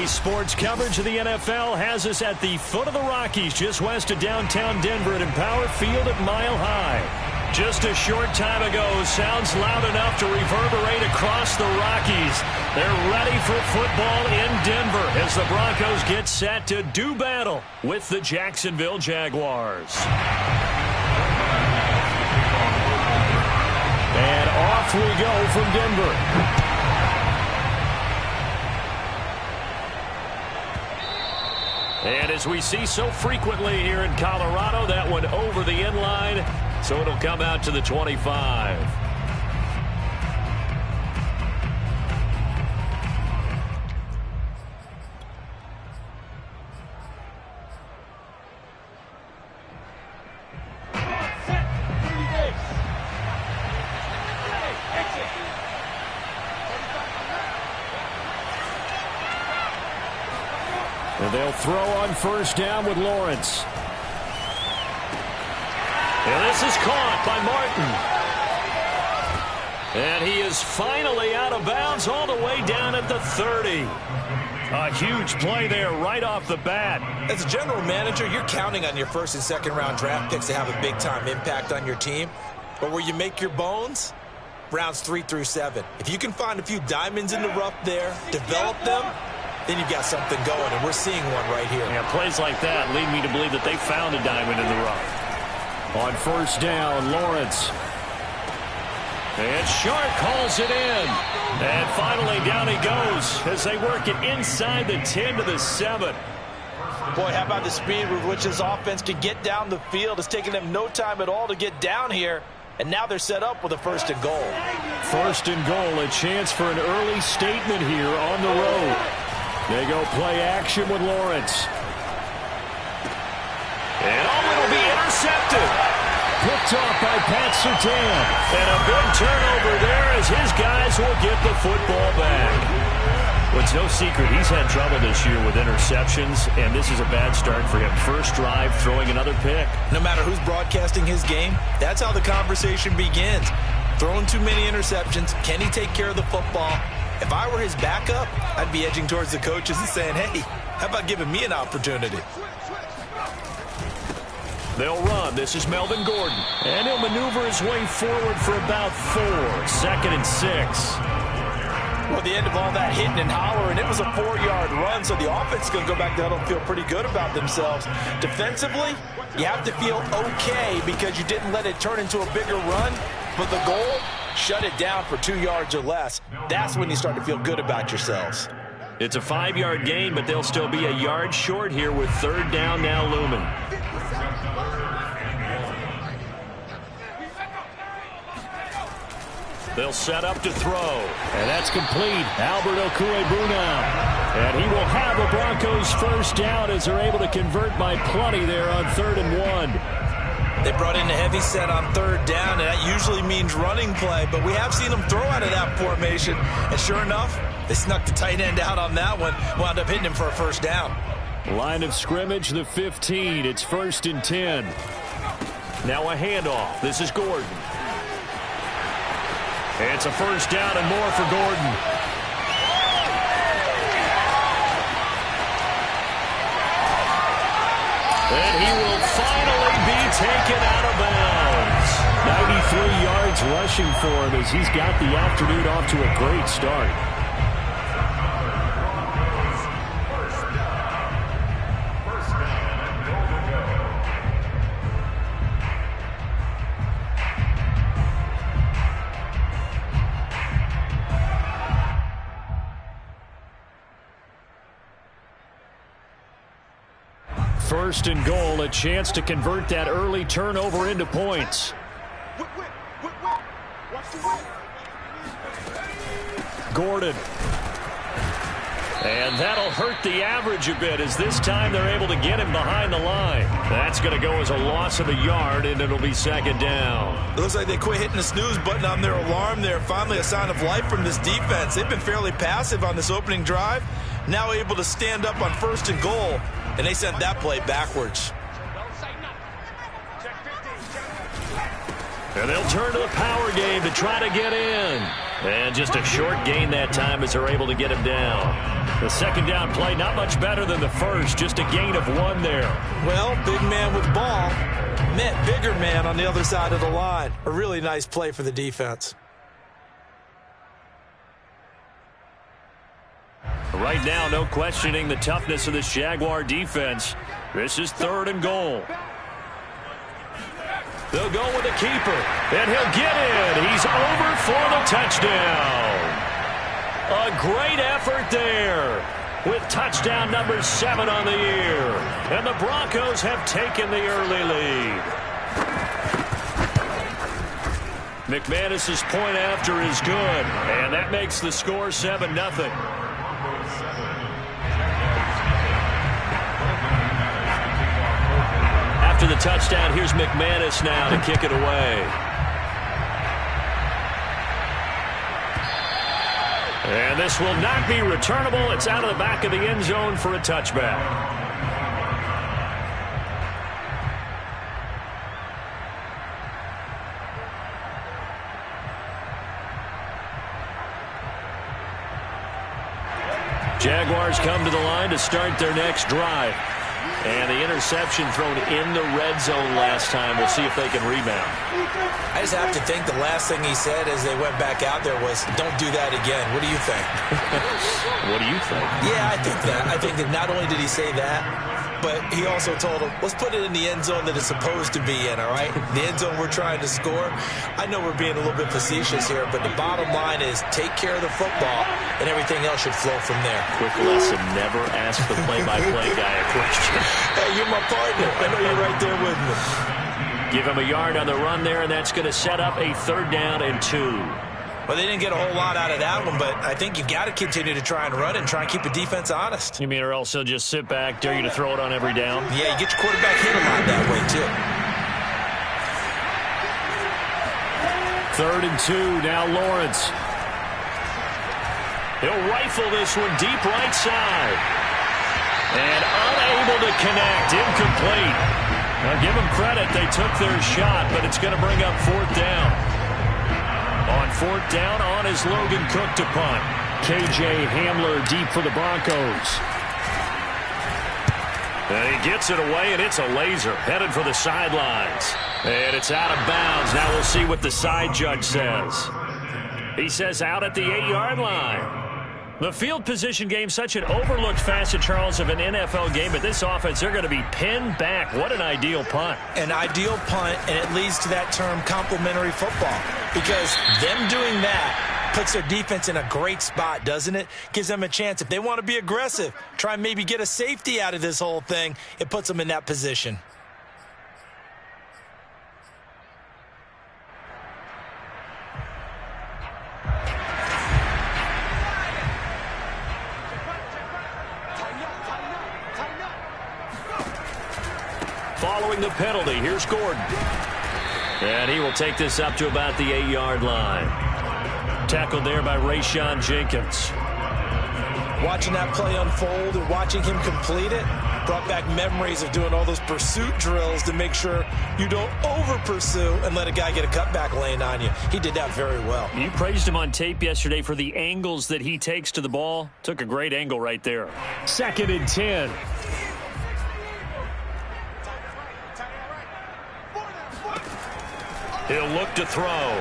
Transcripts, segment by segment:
NBC Sports coverage of the NFL has us at the foot of the Rockies, just west of downtown Denver at Empower Field at Mile High. Just a short time ago, sounds loud enough to reverberate across the Rockies. They're ready for football in Denver as the Broncos get set to do battle with the Jacksonville Jaguars. And off we go from Denver. And as we see so frequently here in Colorado, that one over the end line, so it'll come out to the 25. And they'll throw on first down with Lawrence. And this is caught by Martin. And he is finally out of bounds all the way down at the 30. A huge play there right off the bat. As a general manager, you're counting on your first and second round draft picks to have a big-time impact on your team. But where you make your bones, rounds 3 through 7. If you can find a few diamonds in the rough there, develop them, then you've got something going, and we're seeing one right here. Yeah, plays like that lead me to believe that they found a diamond in the rough. On first down, Lawrence. And Sharp calls it in. And finally down he goes as they work it inside the 10 to the 7. Boy, how about the speed with which this offense can get down the field? It's taken them no time at all to get down here, and now they're set up with a first and goal. First and goal, a chance for an early statement here on the road. They go play action with Lawrence. And it'll be intercepted. Picked off by Pat Surtain. And a big turnover there as his guys will get the football back. Well, it's no secret he's had trouble this year with interceptions, and this is a bad start for him. First drive, throwing another pick. No matter who's broadcasting his game, that's how the conversation begins. Throwing too many interceptions. Can he take care of the football? If I were his backup, I'd be edging towards the coaches and saying, hey, how about giving me an opportunity? They'll run. This is Melvin Gordon. And he'll maneuver his way forward for about 4. 2nd and 6. Well, the end of all that hitting and hollering, it was a 4-yard run, so the offense is going to go back there and feel pretty good about themselves. Defensively, you have to feel okay because you didn't let it turn into a bigger run, but the goal, shut it down for 2 yards or less. That's when you start to feel good about yourselves. It's a 5-yard gain, but they'll still be a yard short here with third down now looming. They'll set up to throw. And that's complete. Albert Okwuegbunam. And he will have the Broncos first down as they're able to convert by plenty there on 3rd and 1. They brought in a heavy set on third down, and that usually means running play, but we have seen them throw out of that formation. And sure enough, they snuck the tight end out on that one, wound up hitting him for a first down. Line of scrimmage, the 15. It's 1st and 10. Now a handoff. This is Gordon. It's a first down and more for Gordon. And he will finally be taken out of bounds. 93 yards rushing for him as he's got the afternoon off to a great start. First and goal, a chance to convert that early turnover into points. Gordon. And that'll hurt the average a bit as this time they're able to get him behind the line. That's going to go as a loss of a yard, and it'll be 2nd down. It looks like they quit hitting the snooze button on their alarm there. Finally a sign of life from this defense. They've been fairly passive on this opening drive. Now able to stand up on 1st and goal, and they sent that play backwards. And they'll turn to the power game to try to get in. And just a short gain that time as they're able to get him down. The second down play, not much better than the first. Just a gain of 1 there. Well, big man with ball met bigger man on the other side of the line. A really nice play for the defense. Right now, no questioning the toughness of this Jaguar defense. This is 3rd and goal. They'll go with the keeper, and he'll get in. He's over for the touchdown. A great effort there with touchdown number 7 on the year. And the Broncos have taken the early lead. McManus's point after is good, and that makes the score 7-0. After the touchdown, here's McManus now to kick it away. And this will not be returnable. It's out of the back of the end zone for a touchback. Jaguars come to the line to start their next drive. And the interception thrown in the red zone last time. We'll see if they can rebound. I just have to think the last thing he said as they went back out there was, don't do that again. What do you think? What do you think? Yeah, I think that. I think that not only did he say that, but he also told him, let's put it in the end zone that it's supposed to be in, all right? The end zone we're trying to score. I know we're being a little bit facetious here, but the bottom line is take care of the football, and everything else should flow from there. Quick lesson, never ask the play-by-play guy a question. Hey, you're my partner. I know you're right there with me. Give him a yard on the run there, and that's going to set up a 3rd down and 2. Well, they didn't get a whole lot out of that one, but I think you've got to continue to try and run and try and keep the defense honest. You mean or else he'll just sit back, dare you to throw it on every down? Yeah, you get your quarterback hit a lot that way, too. 3rd and 2, now Lawrence. He'll rifle this one deep right side. And unable to connect, incomplete. Now give them credit, they took their shot, but it's going to bring up 4th down. On 4th down, on is Logan Cook to punt. KJ Hamler deep for the Broncos. And he gets it away, and it's a laser headed for the sidelines. And it's out of bounds. Now we'll see what the side judge says. He says out at the 8-yard line. The field position game, such an overlooked facet, Charles, of an NFL game, but this offense, they're going to be pinned back. What an ideal punt. An ideal punt, and it leads to that term complementary football, because them doing that puts their defense in a great spot, doesn't it? Gives them a chance. If they want to be aggressive, try and maybe get a safety out of this whole thing, it puts them in that position. Following the penalty, here's Gordon. And he will take this up to about the 8-yard line. Tackled there by Rayshon Jenkins. Watching that play unfold and watching him complete it brought back memories of doing all those pursuit drills to make sure you don't over-pursue and let a guy get a cutback lane on you. He did that very well. You praised him on tape yesterday for the angles that he takes to the ball. Took a great angle right there. 2nd and 10. He'll look to throw.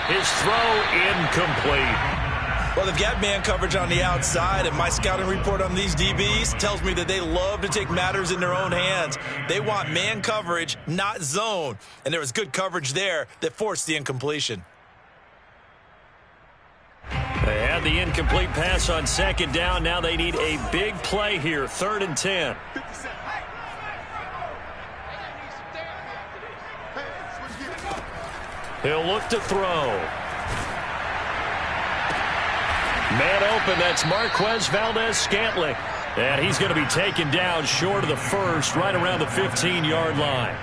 His throw incomplete. Well, they've got man coverage on the outside, and my scouting report on these DBs tells me that they love to take matters in their own hands. They want man coverage, not zone. And there was good coverage there that forced the incompletion. They had the incomplete pass on 2nd down. Now they need a big play here, 3rd and 10. He'll look to throw. Man open, that's Marquez Valdez-Scantling. And he's going to be taken down short of the first, right around the 15-yard line.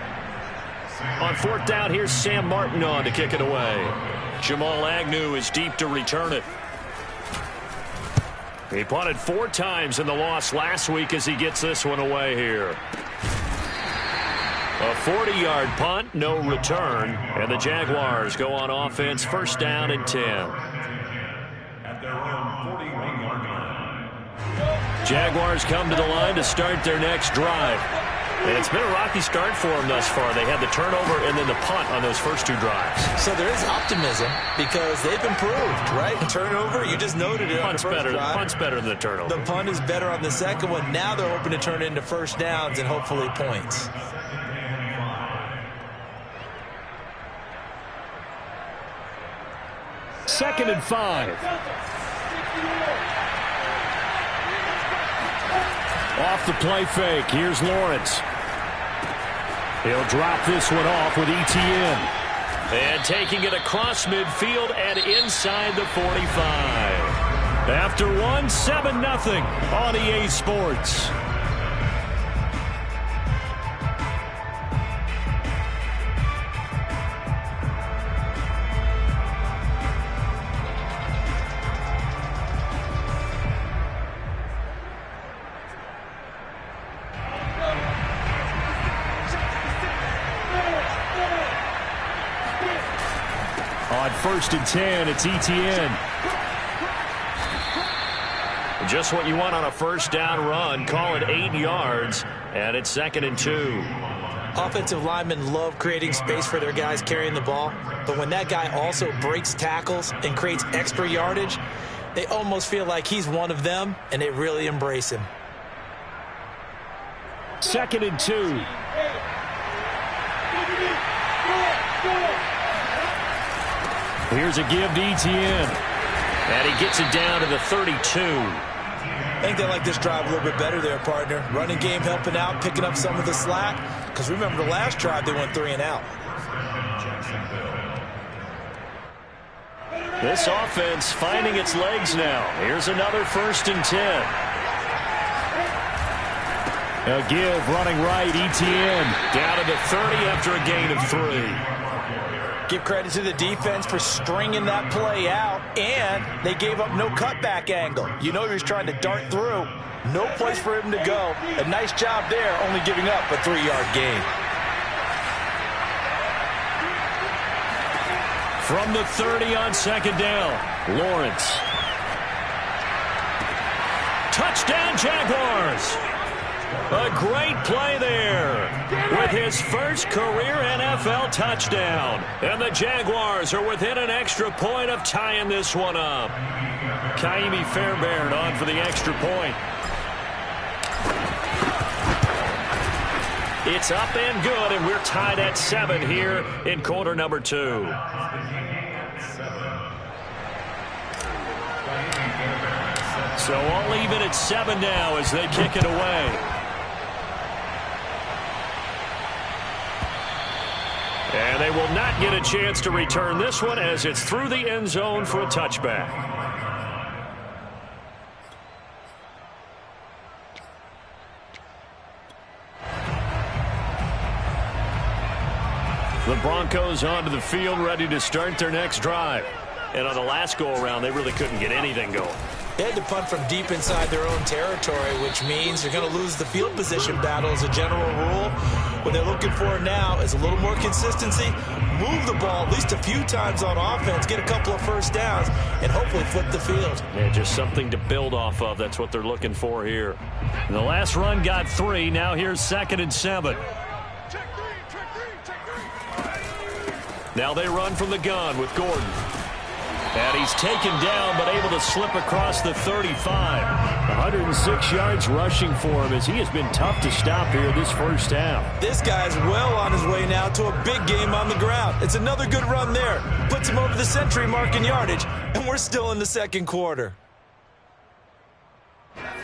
On 4th down, here's Sam Martin on to kick it away. Jamal Agnew is deep to return it. He punted 4 times in the loss last week as he gets this one away here. A 40-yard punt, no return, and the Jaguars go on offense, first down and 10. At their own 41-yard line. Jaguars come to the line to start their next drive. And it's been a rocky start for them thus far. They had the turnover and then the punt on those first two drives. So there is optimism because they've improved, right? Turnover, you just noted it. Punt's better than the turnover. The punt is better on the second one. Now they're hoping to turn it into first downs and hopefully points. Second and 5. Off the play fake. Here's Lawrence. He'll drop this one off with Etienne. And taking it across midfield and inside the 45. After one, 7-0 on EA Sports. On first and 10, it's Etienne. Just what you want on a first down run. Call it 8 yards, and it's second and 2. Offensive linemen love creating space for their guys carrying the ball, but when that guy also breaks tackles and creates extra yardage, they almost feel like he's one of them, and they really embrace him. Second and 2. Here's a give to Etienne. And he gets it down to the 32. I think they like this drive a little bit better there, partner. Running game helping out, picking up some of the slack. Because remember the last drive, they went 3 and out. This offense finding its legs now. Here's another first and 10. A give running right, Etienne. Down to the 30 after a gain of 3. Give credit to the defense for stringing that play out, and they gave up no cutback angle. You know he was trying to dart through. No place for him to go. A nice job there, only giving up a 3-yard gain. From the 30 on second down, Lawrence. Touchdown, Jaguars. A great play there with his first career NFL touchdown. And the Jaguars are within an extra point of tying this one up. Kaimi Fairbairn on for the extra point. It's up and good, and we're tied at 7 here in quarter number 2. So all even at 7 now as they kick it away. And they will not get a chance to return this one as it's through the end zone for a touchback. The Broncos onto the field ready to start their next drive. And on the last go-around, they really couldn't get anything going. They had to punt from deep inside their own territory, which means they're going to lose the field position battle as a general rule. What they're looking for now is a little more consistency, move the ball at least a few times on offense, get a couple of first downs, and hopefully flip the field. Yeah, just something to build off of. That's what they're looking for here. And the last run got 3. Now here's second and 7. Now they run from the gun with Gordon. And he's taken down, but able to slip across the 35. 106 yards rushing for him as he has been tough to stop here this first half. This guy's well on his way now to a big game on the ground. It's another good run there. Puts him over the century mark in yardage, and we're still in the second quarter.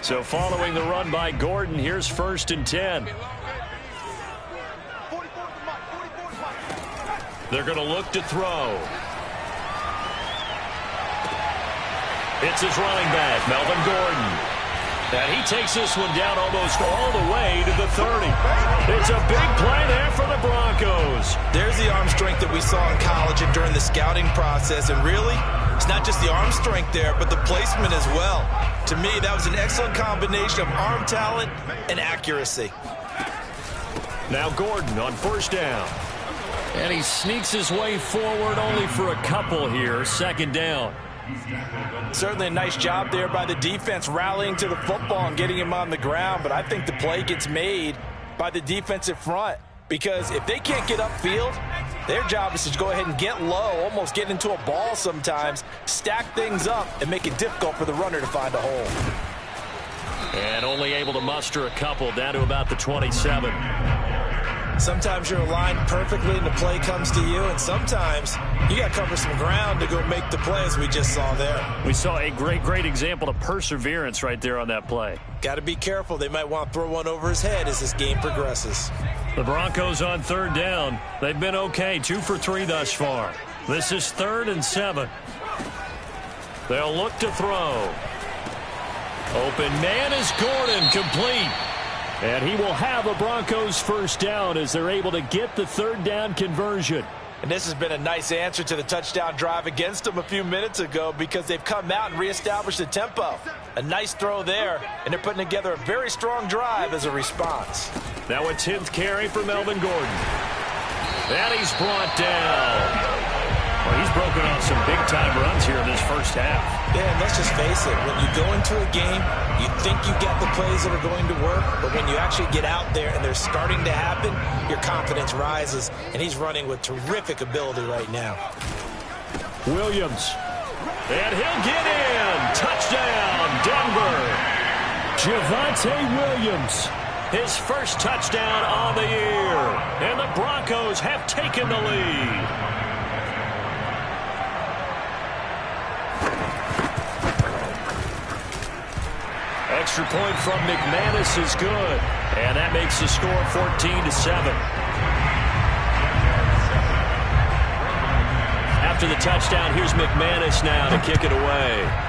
So following the run by Gordon, here's first and 10. They're going to look to throw. It's his running back, Melvin Gordon. And he takes this one down almost all the way to the 30. It's a big play there for the Broncos. There's the arm strength that we saw in college and during the scouting process. And really, it's not just the arm strength there, but the placement as well. To me, that was an excellent combination of arm talent and accuracy. Now Gordon on first down. And he sneaks his way forward only for a couple here. Second down. Certainly a nice job there by the defense rallying to the football and getting him on the ground. But I think the play gets made by the defensive front. Because if they can't get upfield, their job is to go ahead and get low, almost get into a ball sometimes, stack things up, and make it difficult for the runner to find a hole. And only able to muster a couple down to about the 27. Sometimes you're aligned perfectly and the play comes to you, and sometimes you got to cover some ground to go make the play, as we just saw there. We saw a great example of perseverance right there on that play. Got to be careful. They might want to throw one over his head as this game progresses. The Broncos on third down. They've been okay, 2 for 3 thus far. This is 3rd and 7. They'll look to throw. Open man is Gordon, complete. And he will have a Broncos first down as they're able to get the third down conversion. And this has been a nice answer to the touchdown drive against them a few minutes ago because they've come out and reestablished the tempo. A nice throw there, and they're putting together a very strong drive as a response. Now a 10th carry for Melvin Gordon. And he's brought down. Well, he's broken off some big-time runs here in this first half. Yeah, and let's just face it. When you go into a game, you think you got the plays that are going to work, but when you actually get out there and they're starting to happen, your confidence rises, and he's running with terrific ability right now. Williams. And he'll get in. Touchdown, Denver. Javonte Williams. His first touchdown on the year. And the Broncos have taken the lead. Extra point from McManus is good. And that makes the score 14-7. After the touchdown, here's McManus now to kick it away.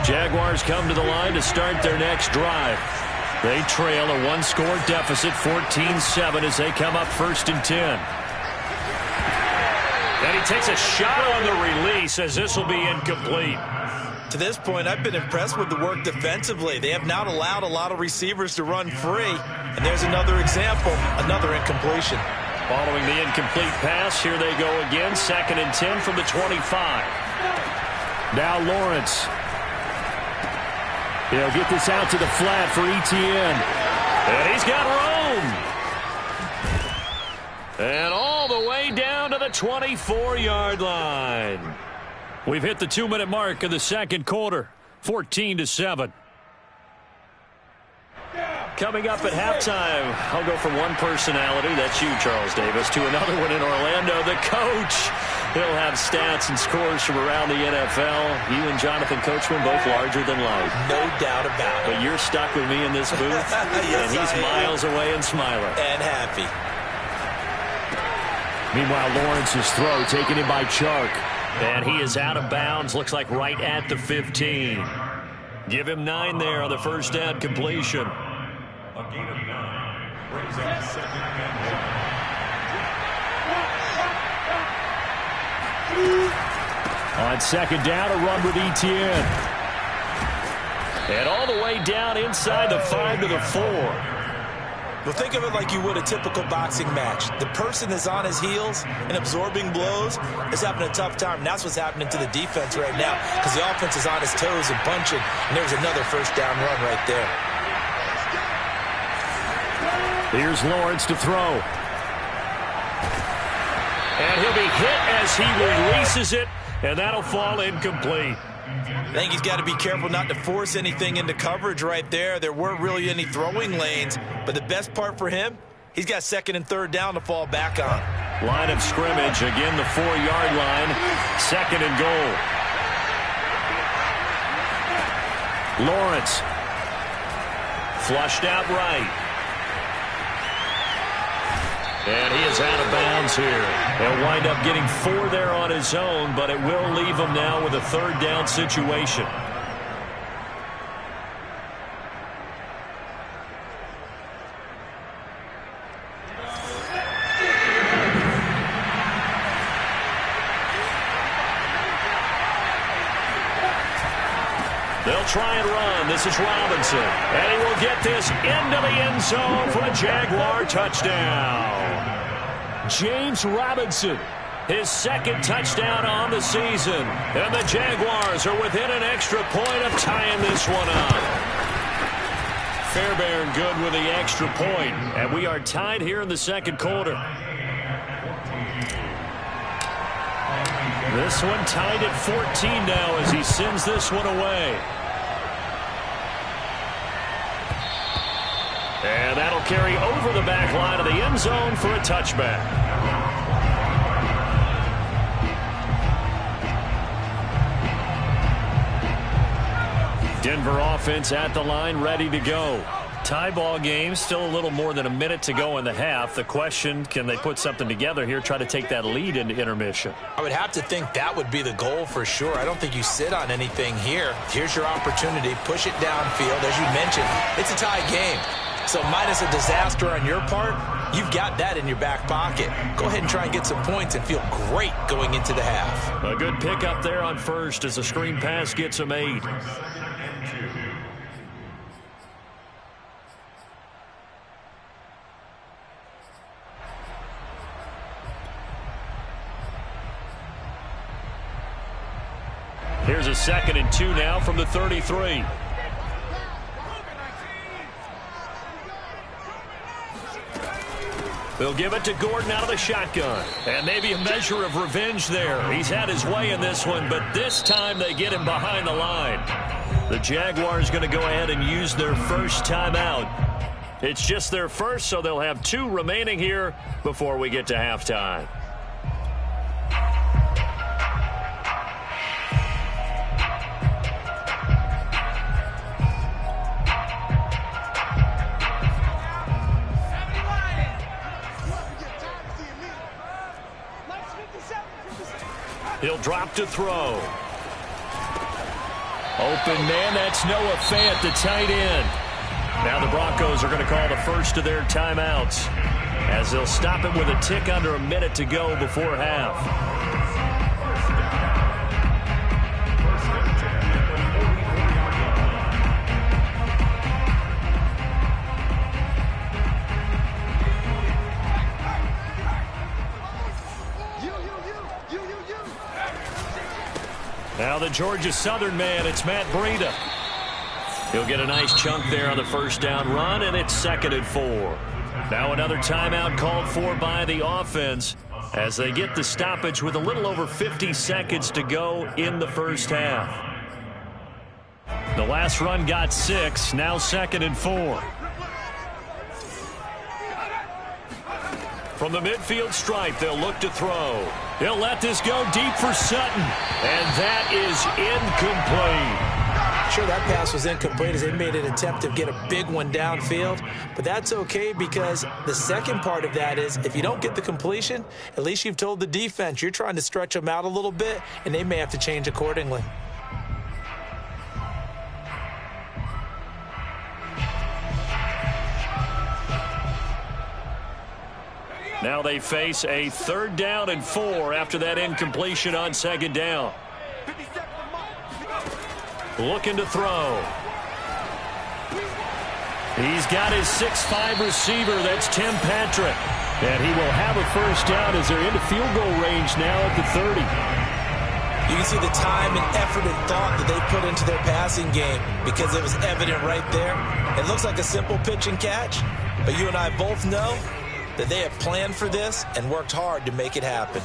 Jaguars come to the line to start their next drive. They trail a one-score deficit, 14-7, as they come up 1st and 10. And he takes a shot on the release as this will be incomplete. To this point, I've been impressed with the work defensively. They have not allowed a lot of receivers to run free. And there's another example, another incompletion. Following the incomplete pass, here they go again, 2nd and 10 from the 25. Now Lawrence. He'll get this out to the flat for Etienne. And he's got room. And all the way down to the 24-yard line. We've hit the 2-minute mark of the second quarter. 14-7. Coming up at halftime, I'll go from one personality, that's you, Charles Davis, to another one in Orlando, the coach. He'll have stats and scores from around the NFL. You and Jonathan Coachman, both larger than life. No doubt about it. But you're stuck with me in this booth, yes, and he's miles away and smiling. And happy. Meanwhile, Lawrence's throw taken in by Chark. And he is out of bounds, looks like right at the 15. Give him 9 there on the first down completion. A gain of 9 brings up 2nd and 1. On 2nd down, a run with Etienne. And all the way down inside the 5 to the 4. Well, think of it like you would a typical boxing match. The person is on his heels and absorbing blows is having a tough time. And that's what's happening to the defense right now because the offense is on his toes and punching. And there's another first down run right there. Here's Lawrence to throw. And he'll be hit as he releases it, and that'll fall incomplete. I think he's got to be careful not to force anything into coverage right there. There weren't really any throwing lanes, but the best part for him, he's got 2nd and 3rd down to fall back on. Line of scrimmage, again the 4-yard line, 2nd and goal. Lawrence, flushed out right. And he is out of bounds here. He'll wind up getting 4 there on his own, but it will leave him now with a third down situation. They'll try and run. This is Robinson. And he will get this into the end zone for a Jaguar touchdown. James Robinson, his second touchdown on the season. And the Jaguars are within an extra point of tying this one up. Fairbairn good with the extra point. And we are tied here in the second quarter. This one tied at 14 now as he sends this one away. And that'll carry over the back line of the end zone for a touchback. Denver offense at the line, ready to go. Tie ball game, still a little more than a minute to go in the half. The question, can they put something together here, try to take that lead into intermission? I would have to think that would be the goal for sure. I don't think you sit on anything here. Here's your opportunity. Push it downfield. As you mentioned, it's a tie game. So minus a disaster on your part, you've got that in your back pocket. Go ahead and try and get some points and feel great going into the half. A good pickup there on first as the screen pass gets him 8. Here's a 2nd and 2 now from the 33. They'll give it to Gordon out of the shotgun. And maybe a measure of revenge there. He's had his way in this one, but this time they get him behind the line. The Jaguars going to go ahead and use their first timeout. It's just their first, so they'll have 2 remaining here before we get to halftime. He'll drop to throw. Open man, that's Noah Fant, the tight end. Now the Broncos are going to call the first of their timeouts as they'll stop it with a tick under a minute to go before half. Now the Georgia Southern man, it's Matt Breida. He'll get a nice chunk there on the first down run, and it's 2nd and 4. Now another timeout called for by the offense as they get the stoppage with a little over 50 seconds to go in the first half. The last run got 6, now 2nd and 4. From the midfield stripe, they'll look to throw. He'll let this go deep for Sutton. And that is incomplete. Sure, that pass was incomplete as they made an attempt to get a big one downfield. But that's okay because the second part of that is if you don't get the completion, at least you've told the defense you're trying to stretch them out a little bit, and they may have to change accordingly. Now they face a 3rd down and 4 after that incompletion on 2nd down. Looking to throw. He's got his 6'5 receiver. That's Tim Patrick. And he will have a first down as they're into field goal range now at the 30. You can see the time and effort and thought that they put into their passing game because it was evident right there. It looks like a simple pitch and catch, but you and I both know that they have planned for this and worked hard to make it happen.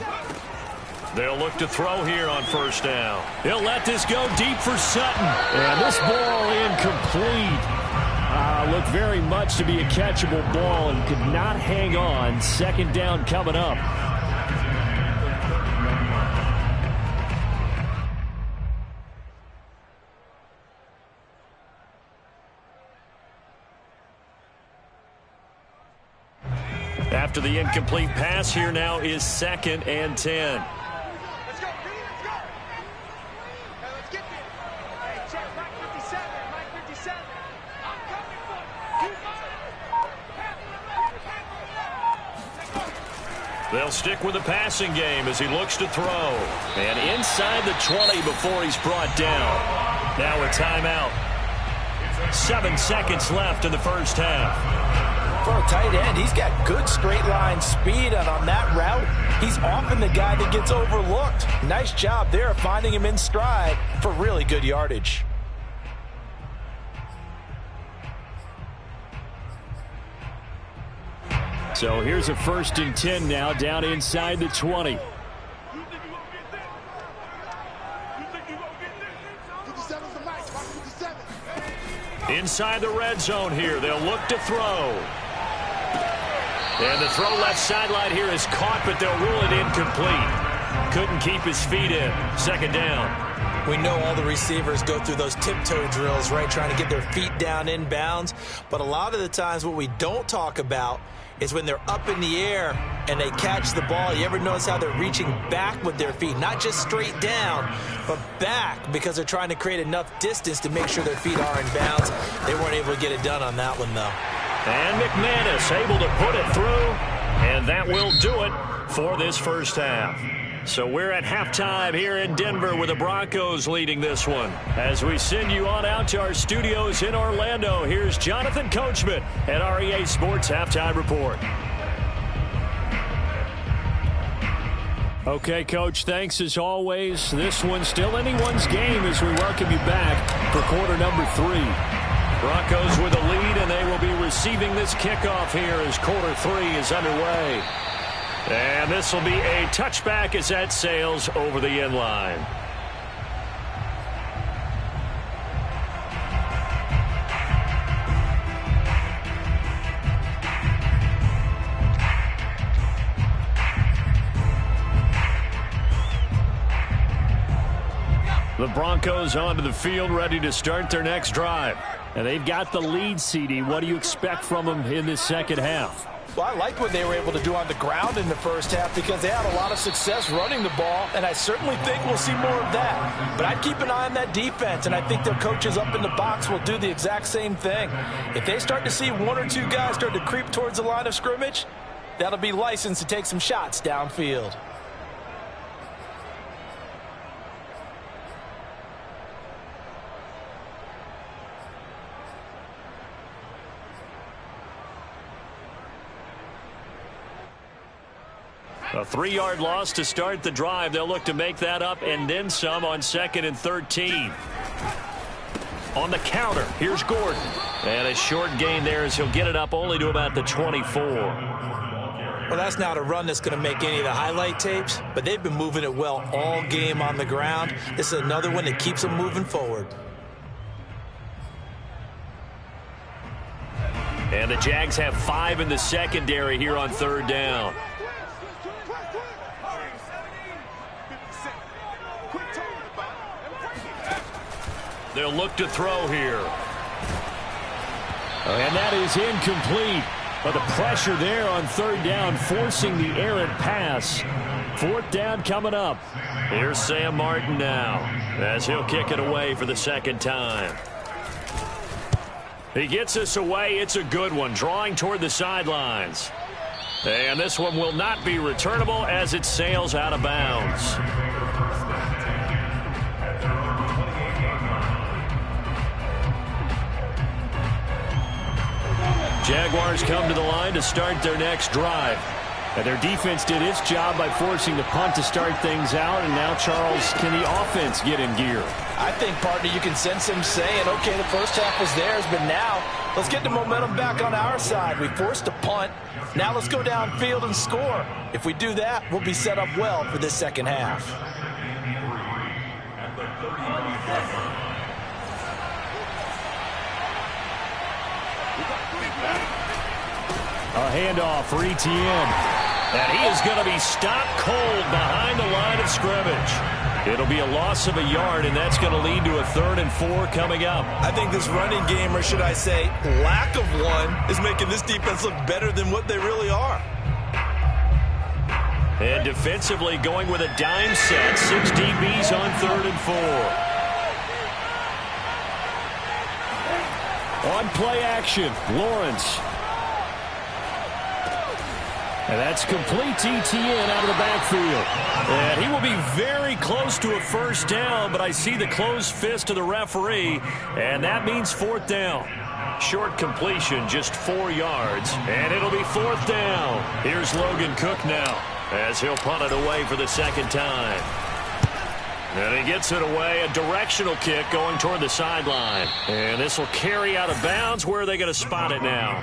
They'll look to throw here on first down. He'll let this go deep for Sutton. And this ball incomplete. Looked very much to be a catchable ball and could not hang on. 2nd down coming up. After the incomplete pass, here now is 2nd and 10. They'll stick with the passing game as he looks to throw. And inside the 20 before he's brought down. Now a timeout. 7 seconds left in the first half. For a tight end, he's got good straight line speed, and on that route, he's often the guy that gets overlooked. Nice job there finding him in stride for really good yardage. So here's a 1st and 10 now, down inside the 20. Inside the red zone here, they'll look to throw. And the throw left sideline here is caught, but they'll rule it incomplete. Couldn't keep his feet in. 2nd down. We know all the receivers go through those tiptoe drills, right, trying to get their feet down inbounds. But a lot of the times what we don't talk about is when they're up in the air and they catch the ball. You ever notice how they're reaching back with their feet? Not just straight down, but back, because they're trying to create enough distance to make sure their feet are in bounds. They weren't able to get it done on that one, though. And McManus able to put it through, and that will do it for this first half. So we're at halftime here in Denver with the Broncos leading this one. As we send you on out to our studios in Orlando, here's Jonathan Coachman at REA Sports Halftime Report. Okay, Coach, thanks as always. This one's still anyone's game as we welcome you back for quarter number 3. Broncos with a lead, and they will be receiving this kickoff here as quarter 3 is underway. And this will be a touchback as that sails over the end line. The Broncos onto the field, ready to start their next drive. And they've got the lead, CD. What do you expect from them in this second half? Well, I like what they were able to do on the ground in the first half because they had a lot of success running the ball, and I certainly think we'll see more of that. But I'd keep an eye on that defense, and I think their coaches up in the box will do the exact same thing. If they start to see 1 or 2 guys start to creep towards the line of scrimmage, that'll be licensed to take some shots downfield. A 3-yard loss to start the drive. They'll look to make that up and then some on 2nd and 13. On the counter, here's Gordon. And a short gain there as he'll get it up only to about the 24. Well, that's not a run that's going to make any of the highlight tapes, but they've been moving it well all game on the ground. This is another one that keeps them moving forward. And the Jags have 5 in the secondary here on 3rd down. They'll look to throw here. And that is incomplete. But the pressure there on 3rd down, forcing the errant pass. 4th down coming up. Here's Sam Martin now, as he'll kick it away for the 2nd time. He gets us away. It's a good one, drawing toward the sidelines. And this one will not be returnable as it sails out of bounds. Jaguars come to the line to start their next drive. And their defense did its job by forcing the punt to start things out. And now, Charles, can the offense get in gear? I think, partner, you can sense him saying, okay, the first half was theirs, but now let's get the momentum back on our side. We forced a punt. Now let's go downfield and score. If we do that, we'll be set up well for this second half. A handoff for Etienne. And he is going to be stopped cold behind the line of scrimmage. It'll be a loss of a yard, and that's going to lead to a 3rd and 4 coming up. I think this running game, or should I say lack of one, is making this defense look better than what they really are. And defensively going with a dime set. 6 DBs on 3rd and 4. On play action, Lawrence. And that's complete to Etienne out of the backfield. And he will be very close to a first down, but I see the closed fist of the referee, and that means 4th down. Short completion, just 4 yards, and it'll be 4th down. Here's Logan Cook now as he'll punt it away for the 2nd time. And he gets it away, a directional kick going toward the sideline. And this will carry out of bounds. Where are they going to spot it now?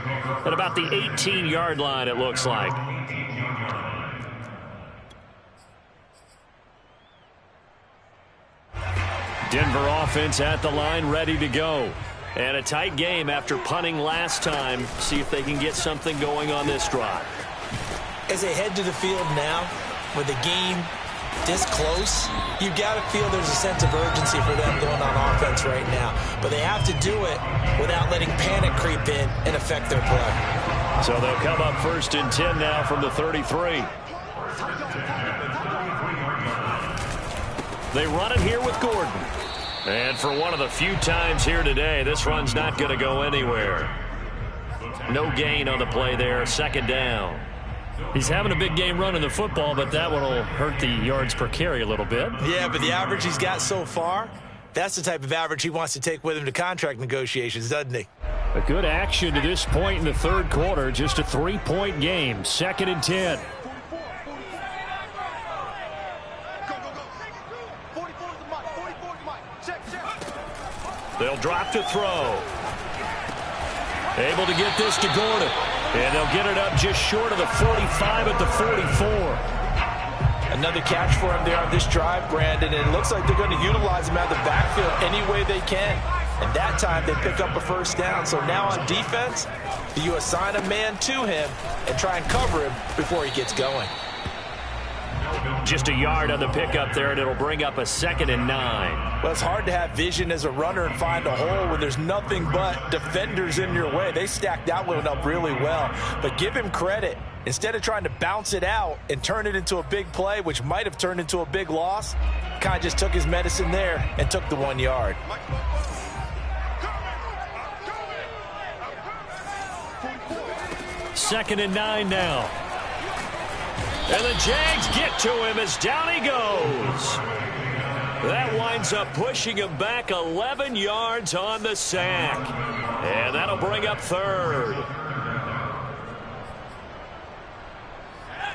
At about the 18-yard line, it looks like. Denver offense at the line, ready to go. And a tight game after punting last time. See if they can get something going on this drive. As they head to the field now, with the game this close, you got to feel there's a sense of urgency for them going on offense right now. But they have to do it without letting panic creep in and affect their play. So they'll come up 1st and 10 now from the 33. They run it here with Gordon. And for one of the few times here today, this run's not going to go anywhere. No gain on the play there, 2nd down. He's having a big game running the football, but that one will hurt the yards per carry a little bit. Yeah, but the average he's got so far, that's the type of average he wants to take with him to contract negotiations, doesn't he? A good action to this point in the 3rd quarter. Just a 3-point game. 2nd and 10. They'll drop to throw. Able to get this to Gordon. And they'll get it up just short of the 45 at the 44. Another catch for him there on this drive, Brandon, and it looks like they're going to utilize him out of the backfield any way they can. And that time they pick up a 1st down. So now on defense, you assign a man to him and try and cover him before he gets going. Just a yard on the pickup there, and it'll bring up a 2nd and 9. Well, it's hard to have vision as a runner and find a hole when there's nothing but defenders in your way. They stacked that one up really well. But give him credit. Instead of trying to bounce it out and turn it into a big play, which might have turned into a big loss, kind of just took his medicine there and took the 1 yard. Second and 9 now. And the Jags get to him as down he goes. That winds up pushing him back 11 yards on the sack. And that'll bring up 3rd.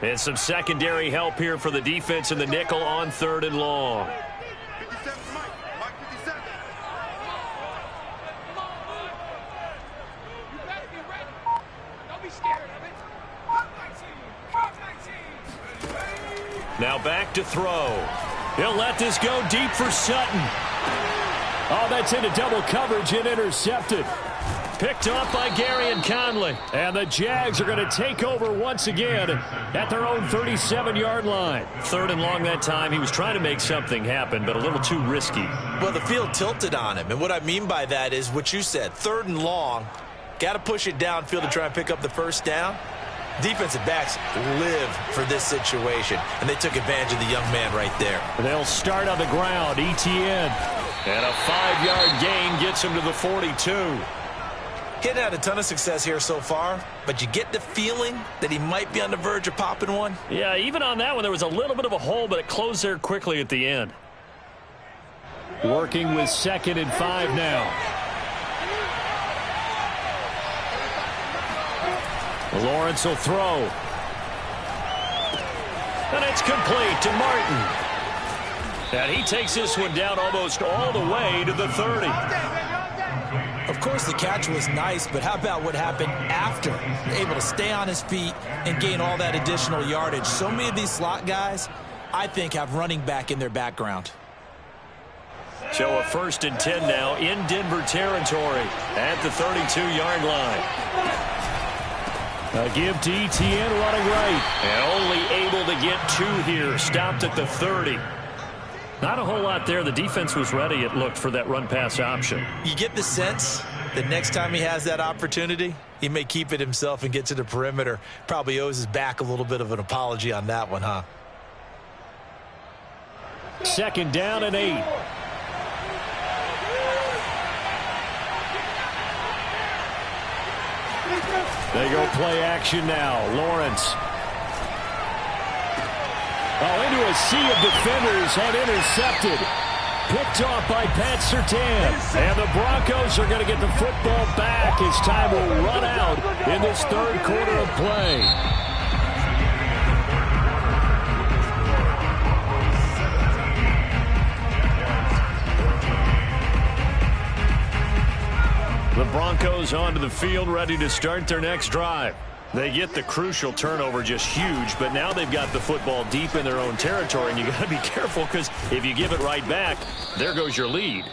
And some secondary help here for the defense in the nickel on 3rd and long. Now back to throw. He'll let this go deep for Sutton. Oh, that's into double coverage and intercepted. Picked off by Gary and Conley. And the Jags are going to take over once again at their own 37-yard line. 3rd and long that time. He was trying to make something happen, but a little too risky. Well, the field tilted on him. And what I mean by that is what you said. 3rd and long. Got to push it downfield to try and pick up the 1st down. Defensive backs live for this situation, and they took advantage of the young man right there. They'll start on the ground. Etienne. And a 5-yard gain gets him to the 42. He's had a ton of success here so far, but you get the feeling that he might be on the verge of popping one. Yeah, even on that one, there was a little bit of a hole, but it closed there quickly at the end. Working with 2nd and 5 now. Lawrence will throw. And it's complete to Martin. And he takes this one down almost all the way to the 30. Of course, the catch was nice, but how about what happened after? Able to stay on his feet and gain all that additional yardage. So many of these slot guys, I think, have running back in their background. So a 1st and 10 now in Denver territory at the 32-yard line. A give to Etienne running right. And only able to get 2 here. Stopped at the 30. Not a whole lot there. The defense was ready, it looked, for that run-pass option. You get the sense The next time he has that opportunity, he may keep it himself and get to the perimeter. Probably owes his back a little bit of an apology on that one, huh? 2nd down and 8. They go play action now. Lawrence. Oh, into a sea of defenders and intercepted. Picked off by Pat Surtain. And the Broncos are going to get the football back as time will run out in this 3rd quarter of play. The Broncos onto the field, ready to start their next drive. They get the crucial turnover, just huge, but now they've got the football deep in their own territory, and you got to be careful because if you give it right back, there goes your lead.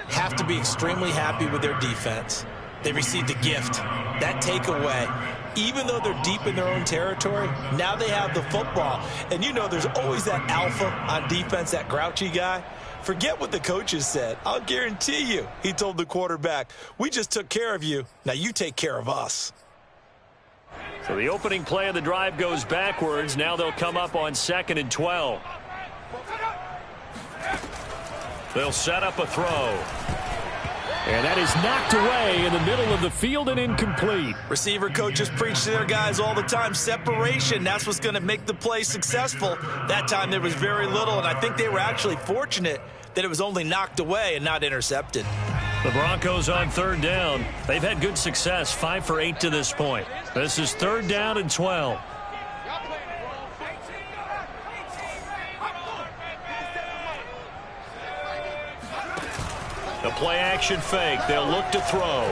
Have to be extremely happy with their defense. They received a gift. That takeaway, even though they're deep in their own territory, now they have the football. And you know there's always that alpha on defense, that grouchy guy. Forget what the coaches said. I'll guarantee you, he told the quarterback, we just took care of you. Now you take care of us. So the opening play of the drive goes backwards. Now they'll come up on 2nd and 12. They'll set up a throw. And that is knocked away in the middle of the field and incomplete. Receiver coaches preach to their guys all the time. Separation, that's what's going to make the play successful. That time there was very little, and I think they were actually fortunate that it was only knocked away and not intercepted. The Broncos on 3rd down. They've had good success, 5 for 8 to this point. This is 3rd down and 12. The play action fake. They'll look to throw.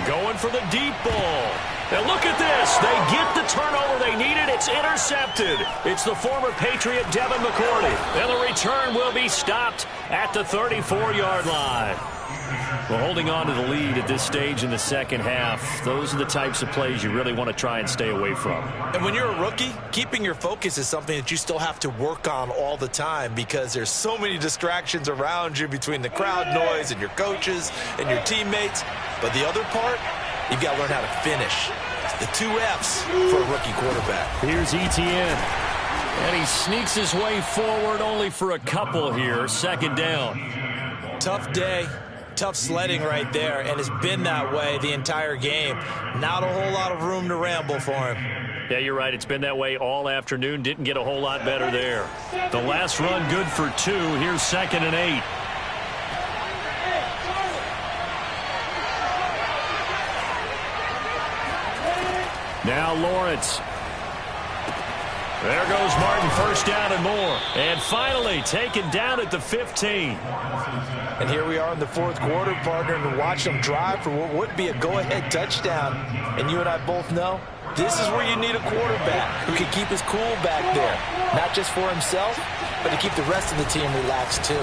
Going for the deep ball. Now look at this. They get the turnover they needed. It's intercepted. It's the former Patriot Devin McCourty. And the return will be stopped at the 34-yard line. Well, holding on to the lead at this stage in the 2nd half, those are the types of plays you really want to try and stay away from. And when you're a rookie, keeping your focus is something that you still have to work on all the time because there's so many distractions around you between the crowd noise and your coaches and your teammates. But the other part, you've got to learn how to finish. It's the 2 F's for a rookie quarterback. Here's Etienne. And he sneaks his way forward only for a couple here. 2nd down. Tough day. Tough sledding right there, and it's been that way the entire game. Not a whole lot of room to ramble for him. Yeah, you're right. It's been that way all afternoon. Didn't get a whole lot better there. The last run good for 2. Here's 2nd and 8. Now Lawrence. There goes Martin, 1st down and more. And finally taken down at the 15. And here we are in the 4th quarter, partner, and watch them drive for what would be a go-ahead touchdown. And you and I both know this is where you need a quarterback who can keep his cool back there. Not just for himself, but to keep the rest of the team relaxed too.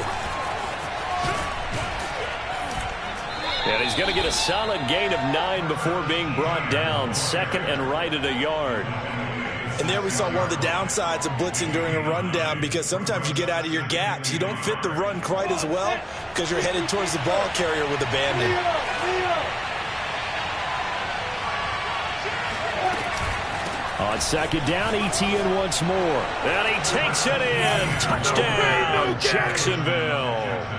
And he's going to get a solid gain of 9 before being brought down. 2nd and right at a yard. And there we saw one of the downsides of blitzing during a rundown because sometimes you get out of your gaps. You don't fit the run quite as well because you're headed towards the ball carrier with abandon. On 2nd down, Etienne once more. And he takes it in. Touchdown, Jacksonville.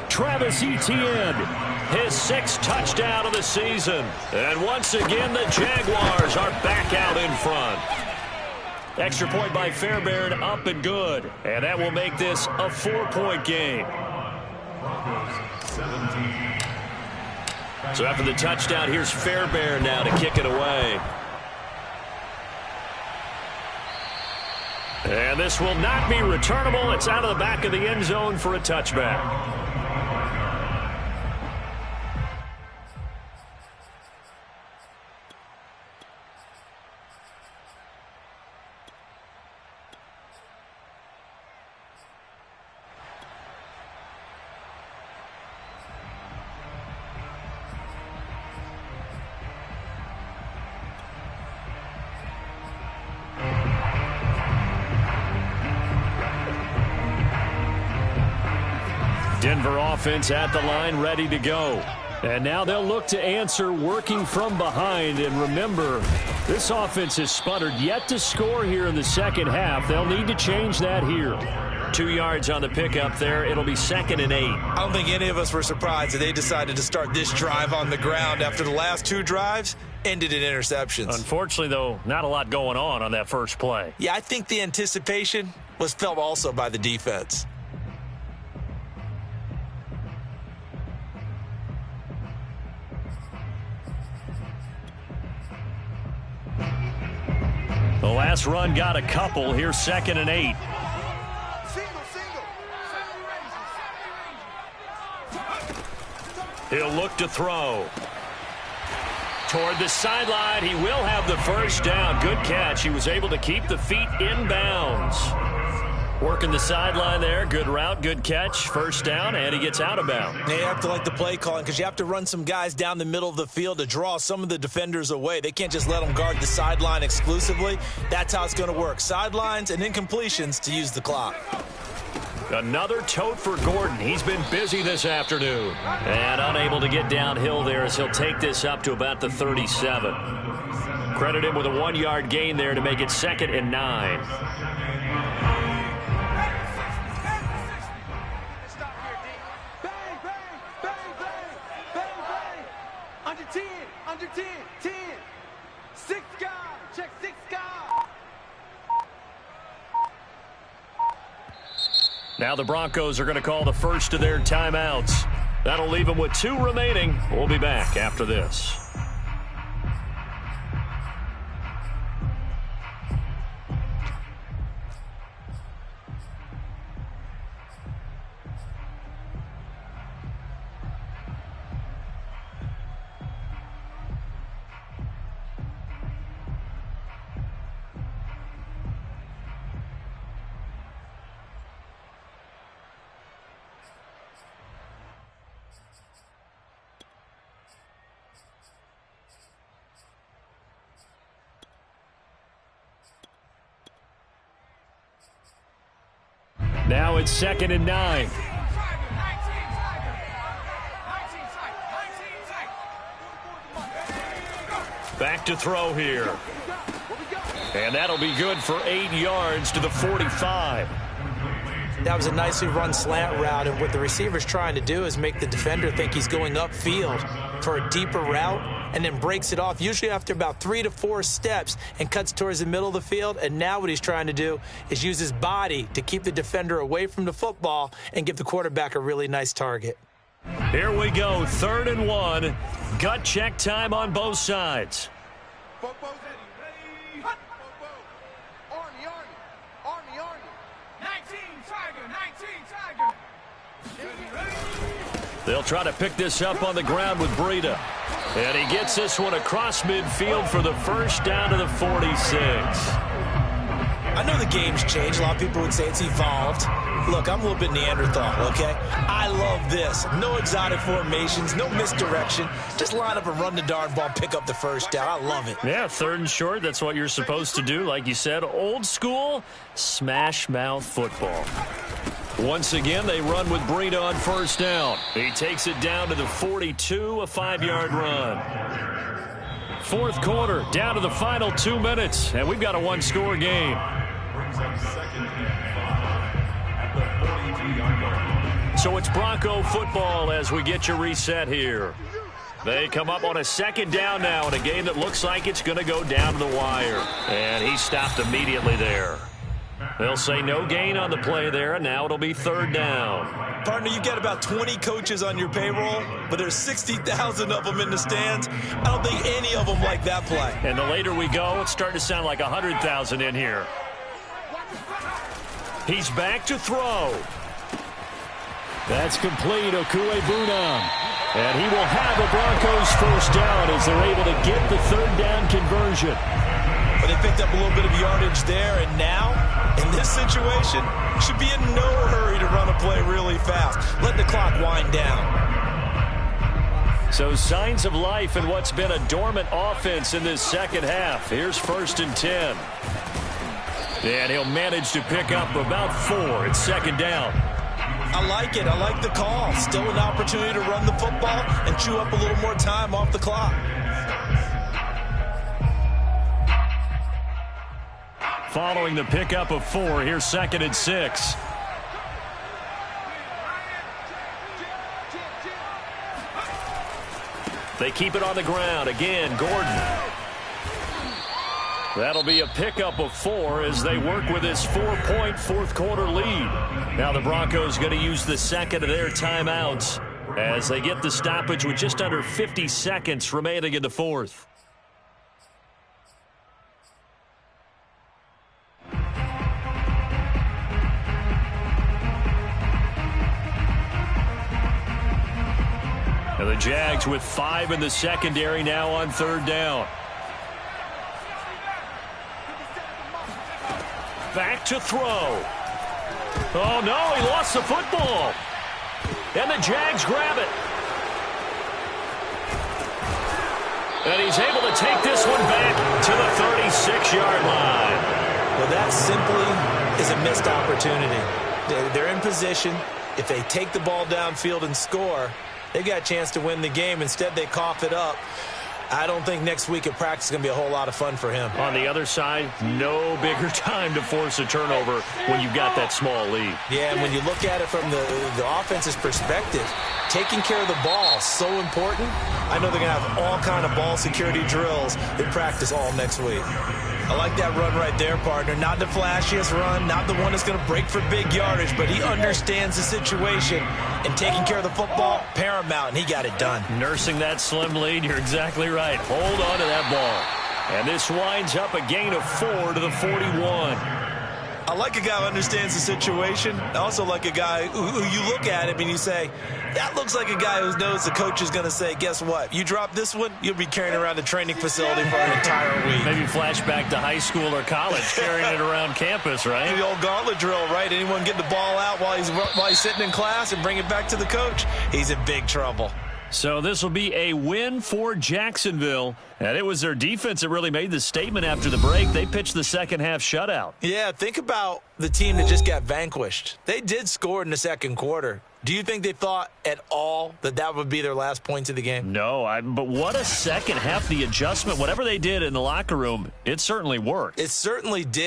Travis Etienne, his 6th touchdown of the season. And once again, the Jaguars are back out in front. Extra point by Fairbairn, up and good. And that will make this a 4-point game. So after the touchdown, here's Fairbairn now to kick it away. And this will not be returnable. It's out of the back of the end zone for a touchback. Denver offense at the line, ready to go. And now they'll look to answer working from behind. And remember, this offense has sputtered yet to score here in the second half. They'll need to change that here. 2 yards on the pickup there. It'll be 2nd and 8. I don't think any of us were surprised that they decided to start this drive on the ground after the last 2 drives ended in interceptions. Unfortunately, though, not a lot going on that first play. Yeah, I think the anticipation was felt also by the defense. The last run got a couple. Here's 2nd and 8. He'll look to throw. Toward the sideline, he will have the first down. Good catch. He was able to keep the feet in bounds. Working the sideline there. Good route, good catch. First down, and he gets out of bounds. They have to like the play calling because you have to run some guys down the middle of the field to draw some of the defenders away. They can't just let them guard the sideline exclusively. That's how it's going to work. Sidelines and incompletions to use the clock. Another tote for Gordon. He's been busy this afternoon. And unable to get downhill there as he'll take this up to about the 37. Credit him with a 1-yard gain there to make it 2nd and 9. Now the Broncos are going to call the first of their timeouts. That'll leave them with 2 remaining. We'll be back after this. Now it's 2nd and 9. Back to throw here. And that'll be good for 8 yards to the 45. That was a nicely run slant route, and what the receiver's trying to do is make the defender think he's going upfield for a deeper route and then breaks it off, usually after about 3 to 4 steps, and cuts towards the middle of the field. And now what he's trying to do is use his body to keep the defender away from the football and give the quarterback a really nice target. Here we go, 3rd and 1. Gut check time on both sides. They'll try to pick this up on the ground with Breida. And he gets this one across midfield for the first down to the 46. I know the game's changed. A lot of people would say it's evolved. Look, I'm a little bit Neanderthal, okay? I love this. No exotic formations, no misdirection. Just line up and run the darn ball, pick up the first down. I love it. Yeah, 3rd and short. That's what you're supposed to do. Like you said, old school smash mouth football. Once again, they run with Breida on first down. He takes it down to the 42, a 5-yard run. 4th quarter, down to the final 2 minutes, and we've got a 1-score game. So it's Bronco football as we get you reset here. They come up on a 2nd down now in a game that looks like it's going to go down to the wire. And he stopped immediately there. They'll say no gain on the play there, and now it'll be 3rd down. Partner, you've got about 20 coaches on your payroll, but there's 60,000 of them in the stands. I don't think any of them like that play. And the later we go, it's starting to sound like 100,000 in here. He's back to throw. That's complete, Okuegbunam. And he will have a Broncos first down as they're able to get the 3rd down conversion. But they picked up a little bit of yardage there, and now, in this situation, should be in no hurry to run a play really fast. Let the clock wind down. So signs of life in what's been a dormant offense in this second half. Here's 1st and 10. And he'll manage to pick up about 4. It's 2nd down. I like it. I like the call. Still an opportunity to run the football and chew up a little more time off the clock. Following the pickup of 4, here's 2nd and 6. They keep it on the ground. Again, Gordon. That'll be a pickup of 4 as they work with this 4-point fourth-quarter lead. Now the Broncos going to use the second of their timeouts as they get the stoppage with just under 50 seconds remaining in the fourth. And the Jags with 5 in the secondary now on 3rd down. Back to throw. Oh, no, he lost the football. And the Jags grab it. And he's able to take this one back to the 36-yard line. Well, that simply is a missed opportunity. They're in position. If they take the ball downfield and score, they got a chance to win the game. Instead, they cough it up. I don't think next week at practice is going to be a whole lot of fun for him. On the other side, no bigger time to force a turnover when you've got that small lead. Yeah, and when you look at it from the offense's perspective, taking care of the ball is so important. I know they're going to have all kind of ball security drills in practice all next week. I like that run right there, partner. Not the flashiest run, not the one that's going to break for big yardage, but he understands the situation, and taking care of the football, paramount, and he got it done. Nursing that slim lead, you're exactly right. Hold on to that ball. And this winds up a gain of 4 to the 41. I like a guy who understands the situation. I also like a guy who you look at him and you say, that looks like a guy who knows the coach is going to say, guess what? You drop this one, you'll be carrying around the training facility for an entire week. Maybe flashback to high school or college, carrying it around campus, right? The old gauntlet drill, right? Anyone get the ball out while he's sitting in class and bring it back to the coach, he's in big trouble. So this will be a win for Jacksonville. And it was their defense that really made the statement after the break. They pitched the second-half shutout. Yeah, think about the team that just got vanquished. They did score in the second quarter. Do you think they thought at all that that would be their last points of the game? No, but what a second half. The adjustment, whatever they did in the locker room, it certainly worked. It certainly did.